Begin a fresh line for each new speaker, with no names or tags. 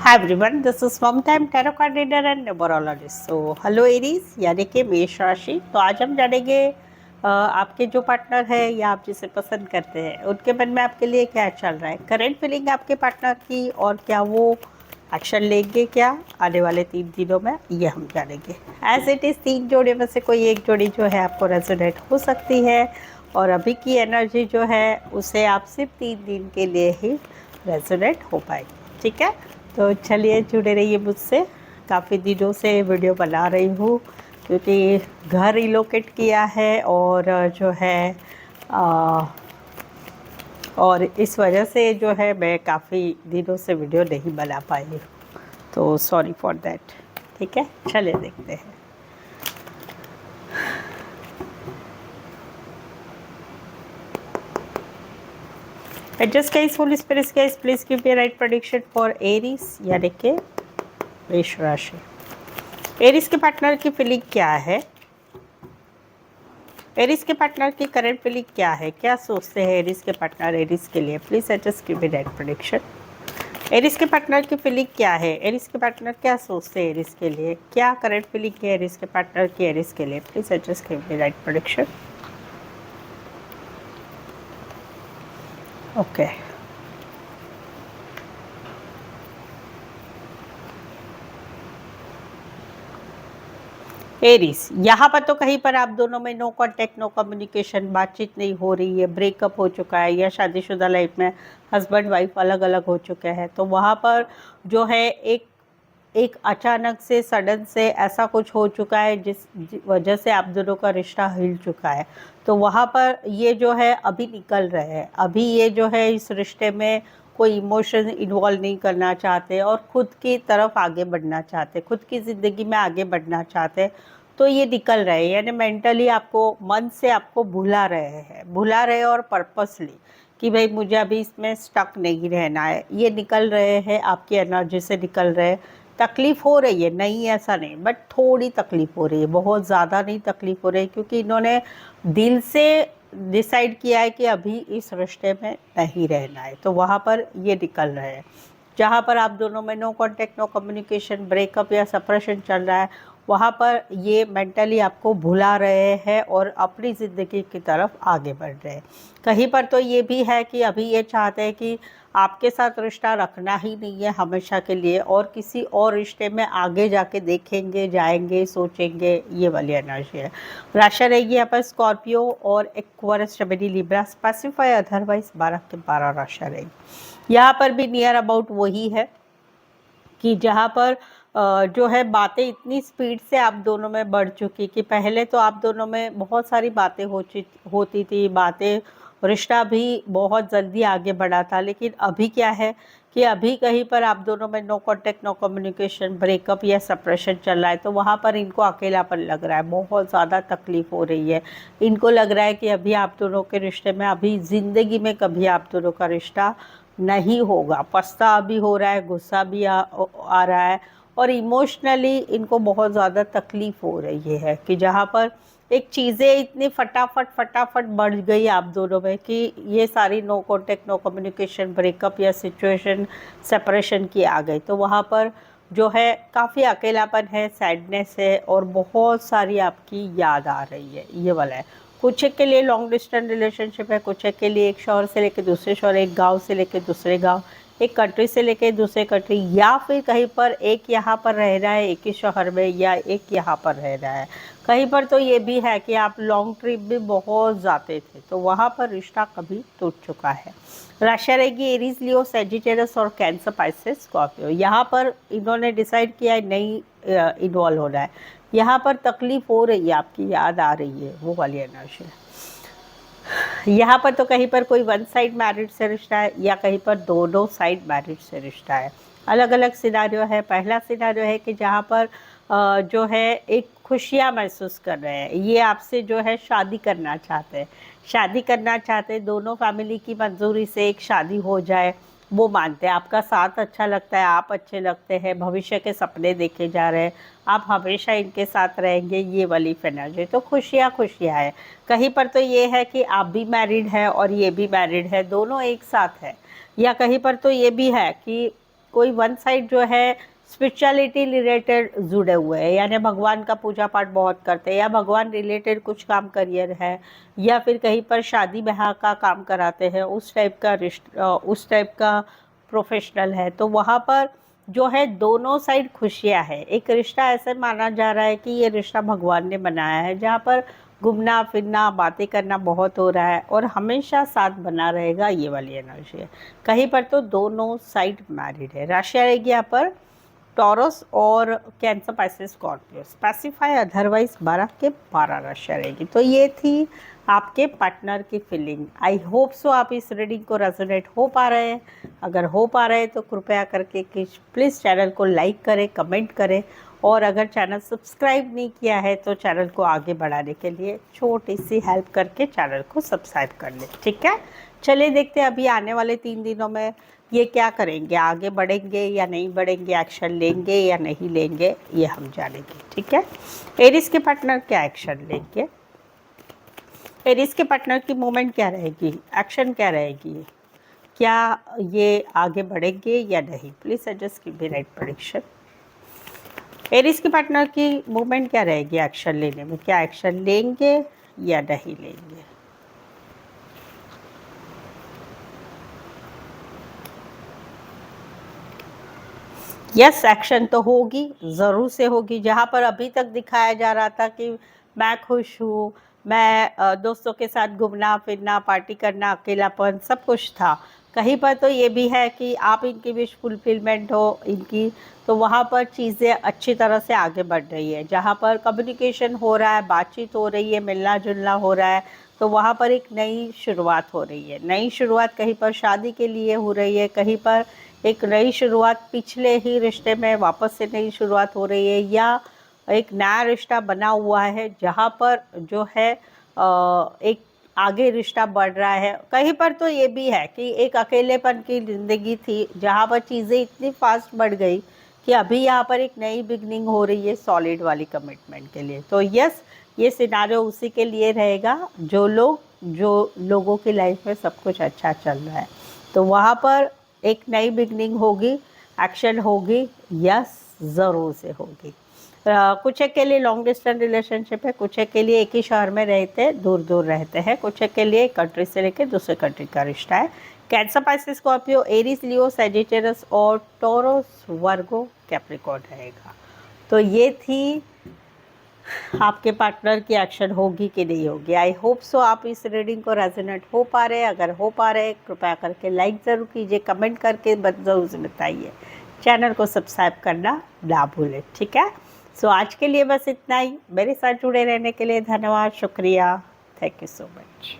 Hi everyone, this is One Time Tarot Card Reader and Numerologist. So, hello Aries, यानी कि मेष राशि। तो आज हम जानेंगे आपके जो पार्टनर है या आप जिसे पसंद करते हैं उनके मन में आपके लिए क्या चल रहा है, करंट फीलिंग आपके पार्टनर की, और क्या वो एक्शन लेंगे क्या आने वाले 3 दिनों में, ये हम जानेंगे। एज इट इज़ 3 जोड़े में से कोई एक जोड़ी जो है आपको रेजोनेट हो सकती है, और अभी की एनर्जी जो है उसे आप सिर्फ 3 दिन के लिए ही रेजोनेट हो पाएगी। ठीक है, तो चलिए जुड़े रहिए मुझसे। काफ़ी दिनों से वीडियो बना रही हूँ क्योंकि घर रिलोकेट किया है, और जो है और इस वजह से जो है मैं काफ़ी दिनों से वीडियो नहीं बना पाई हूँ, तो सॉरी फॉर दैट। ठीक है, चलिए देखते हैं। Adjust guys, holy spirits guys, please give me right prediction for Aries यानी कि मेष राशि। एरीज के पार्टनर की फीलिंग क्या है, एरीज के पार्टनर की करंट फीलिंग क्या है, क्या सोचते हैं एरीज के पार्टनर एरीज के लिए, please adjust give me right prediction. Aries के पार्टनर की फीलिंग क्या है, एरीज के पार्टनर क्या सोचते हैं एरीज के लिए, क्या करंट फीलिंग है एरीज के पार्टनर की एरीज के लिए, please adjust give me right prediction. Okay, Aries, यहाँ पर तो कहीं पर आप दोनों में नो कांटेक्ट, नो कम्युनिकेशन, बातचीत नहीं हो रही है, ब्रेकअप हो चुका है, या शादीशुदा लाइफ में हस्बैंड वाइफ अलग अलग हो चुके हैं, तो वहाँ पर जो है एक एक अचानक से सडन से ऐसा कुछ हो चुका है जिस वजह से आप दोनों का रिश्ता हिल चुका है। तो वहाँ पर ये जो है अभी निकल रहे हैं, अभी ये जो है इस रिश्ते में कोई इमोशन इन्वॉल्व नहीं करना चाहते और ख़ुद की तरफ आगे बढ़ना चाहते, खुद की ज़िंदगी में आगे बढ़ना चाहते, तो ये निकल रहे हैं, यानी मेंटली आपको, मन से आपको भुला रहे हैं और पर्पसली कि भाई मुझे अभी इसमें स्टक नहीं रहना है, ये निकल रहे हैं, आपकी एनर्जी से निकल रहे हैं। तकलीफ़ हो रही है, नहीं ऐसा नहीं, बट थोड़ी तकलीफ़ हो रही है, बहुत ज़्यादा नहीं तकलीफ़ हो रही है, क्योंकि इन्होंने दिल से डिसाइड किया है कि अभी इस रिश्ते में नहीं रहना है, तो वहाँ पर ये निकल रहे हैं। जहाँ पर आप दोनों में no contact, no communication, breakup या सेपरेशन चल रहा है, वहाँ पर ये मेंटली आपको भुला रहे हैं और अपनी ज़िंदगी की तरफ आगे बढ़ रहे हैं। कहीं पर तो ये भी है कि अभी ये चाहते हैं कि आपके साथ रिश्ता रखना ही नहीं है हमेशा के लिए, और किसी और रिश्ते में आगे जाके देखेंगे, जाएंगे, सोचेंगे, ये वाली एनर्जी है। राशि रहेगी यहाँ पर स्कॉर्पियो और Aquarius, Gemini, Libra, specify otherwise 12 के 12 राशि रहेगी। यहाँ पर भी नियर अबाउट वही है कि जहाँ पर जो है बातें इतनी स्पीड से आप दोनों में बढ़ चुकी कि पहले तो आप दोनों में बहुत सारी बातें होती थी, बातें, रिश्ता भी बहुत जल्दी आगे बढ़ा था, लेकिन अभी क्या है कि अभी कहीं पर आप दोनों में no contact, no communication, breakup या सेपरेशन चल रहा है, तो वहाँ पर इनको अकेलापन लग रहा है, बहुत ज़्यादा तकलीफ़ हो रही है। इनको लग रहा है कि अभी आप दोनों के रिश्ते में, अभी ज़िंदगी में कभी आप दोनों का रिश्ता नहीं होगा, पछता भी हो रहा है, गुस्सा भी आ रहा है, और इमोशनली इनको बहुत ज़्यादा तकलीफ़ हो रही है कि जहाँ पर एक चीज़ें इतनी फटाफट बढ़ गई आप दोनों में कि ये सारी no contact, no communication, breakup या सिचुएशन सेपरेशन की आ गई, तो वहाँ पर जो है काफ़ी अकेलापन है, सैडनेस है, और बहुत सारी आपकी याद आ रही है, ये वाला है। कुछ एक के लिए लॉन्ग डिस्टेंस रिलेशनशिप है, कुछ एक के लिए एक शहर से लेकर दूसरे शहर, एक गांव से लेकर दूसरे गांव, एक कंट्री से लेकर दूसरे कंट्री, या फिर कहीं पर एक यहाँ पर रह रहा है एक ही शहर में, या एक यहाँ पर रह रहा है। कहीं पर तो ये भी है कि आप लॉन्ग ट्रिप भी बहुत जाते थे, तो वहाँ पर रिश्ता कभी टूट चुका है। राशि रहेगी एरीज, लियो, सेजिटेरियस और कैंसर, पाइसेस, स्कॉर्पियो। यहाँ पर इन्होंने डिसाइड किया है नहीं इन्वॉल्व होना है, यहाँ पर तकलीफ़ हो रही है, आपकी याद आ रही है, वो वाली एनर्जी है। यहाँ पर तो कहीं पर कोई वन साइड मैरिज से रिश्ता है, या कहीं पर दोनों साइड मैरिज से रिश्ता है। अलग अलग सिनारियो है। पहला सिनारियो है कि जहाँ पर जो है एक खुशियाँ महसूस कर रहे हैं, ये आपसे जो है शादी करना चाहते हैं, शादी करना चाहते हैं, दोनों फैमिली की मंजूरी से एक शादी हो जाए, वो मानते हैं। आपका साथ अच्छा लगता है, आप अच्छे लगते हैं, भविष्य के सपने देखे जा रहे हैं, आप हमेशा इनके साथ रहेंगे, ये वाली एनर्जी। तो खुशियाँ है। कहीं पर तो ये है कि आप भी मैरिड है और ये भी मैरिड है, दोनों एक साथ है। या कहीं पर तो ये भी है कि कोई वन साइड जो है स्पिरिचुअलिटी रिलेटेड जुड़े हुए हैं, यानी भगवान का पूजा पाठ बहुत करते हैं, या भगवान रिलेटेड कुछ काम करियर है, या फिर कहीं पर शादी ब्याह का काम कराते हैं, उस टाइप का उस टाइप का प्रोफेशनल है, तो वहाँ पर जो है दोनों साइड खुशियाँ है। एक रिश्ता ऐसे माना जा रहा है कि ये रिश्ता भगवान ने बनाया है, जहाँ पर घूमना फिरना बातें करना बहुत हो रहा है और हमेशा साथ बना रहेगा, ये वाली एनर्जी है। कहीं पर तो दोनों साइड मैरिड है। राशि आएगी यहाँ पर टॉरस और cancer, Pisces, Scorpio. Specify otherwise 12 के 12 राशि रहेगी। तो ये थी आपके पार्टनर की फीलिंग। आई होप सो आप इस रीडिंग को रेजोनेट हो पा रहे हैं। अगर हो पा रहे हैं तो कृपया करके प्लीज़ चैनल को लाइक करें, कमेंट करें, और अगर चैनल सब्सक्राइब नहीं किया है तो चैनल को आगे बढ़ाने के लिए छोटी सी हेल्प करके चैनल को सब्सक्राइब कर लें, ठीक है। चलिए देखते हैं अभी आने वाले 3 दिनों में ये क्या करेंगे, आगे बढ़ेंगे या नहीं बढ़ेंगे, एक्शन लेंगे या नहीं लेंगे, ये हम जानेंगे, ठीक है। एरिस के पार्टनर क्या एक्शन लेंगे, एरिस के पार्टनर की मूवमेंट क्या रहेगी, एक्शन क्या रहेगी, क्या ये आगे बढ़ेंगे या नहीं। Please suggest keep the right prediction. Aries के पार्टनर की मूवमेंट क्या रहेगी एक्शन लेने में, क्या एक्शन लेंगे या नहीं लेंगे। यस, एक्शन तो होगी, ज़रूर से होगी। जहाँ पर अभी तक दिखाया जा रहा था कि मैं खुश हूँ, मैं दोस्तों के साथ घूमना फिरना पार्टी करना अकेलापन सब कुछ था, कहीं पर तो ये भी है कि आप इनकी विश फुलफिलमेंट हो इनकी, तो वहाँ पर चीज़ें अच्छी तरह से आगे बढ़ रही है। जहाँ पर कम्युनिकेशन हो रहा है, बातचीत हो रही है, मिलना जुलना हो रहा है, तो वहाँ पर एक नई शुरुआत हो रही है। नई शुरुआत कहीं पर शादी के लिए हो रही है, कहीं पर एक नई शुरुआत पिछले ही रिश्ते में वापस से नई शुरुआत हो रही है, या एक नया रिश्ता बना हुआ है जहाँ पर जो है एक आगे रिश्ता बढ़ रहा है। कहीं पर तो ये भी है कि एक अकेलेपन की ज़िंदगी थी जहाँ पर चीज़ें इतनी फास्ट बढ़ गई कि अभी यहाँ पर एक नई बिगनिंग हो रही है सॉलिड वाली कमिटमेंट के लिए। तो यस, ये सिनारियो उसी के लिए रहेगा जो लोगों की लाइफ में सब कुछ अच्छा चल रहा है, तो वहाँ पर एक नई बिगनिंग होगी, एक्शन होगी, यस ज़रूर से होगी। कुछ एक के लिए लॉन्ग डिस्टेंस रिलेशनशिप है, कुछ एक के लिए एक ही शहर में रहते हैं, दूर दूर रहते हैं, कुछ एक के लिए एक कंट्री से लेकर दूसरे कंट्री का रिश्ता है। कैंसर, पाइसेस, स्कॉर्पियो, एरीज, लियो, सैजिटेरस और टोरस, वर्गो, कैप्रिकॉर्न रहेगा। तो ये थी आपके पार्टनर की एक्शन होगी कि नहीं होगी। आई होप सो आप इस रीडिंग को रेजोनेट हो पा रहे हैं। अगर हो पा रहे हैं कृपया करके लाइक ज़रूर कीजिए, कमेंट करके ज़रूर से बताइए, चैनल को सब्सक्राइब करना ना भूलें, ठीक है। सो आज के लिए बस इतना ही। मेरे साथ जुड़े रहने के लिए धन्यवाद, शुक्रिया, थैंक यू सो मच।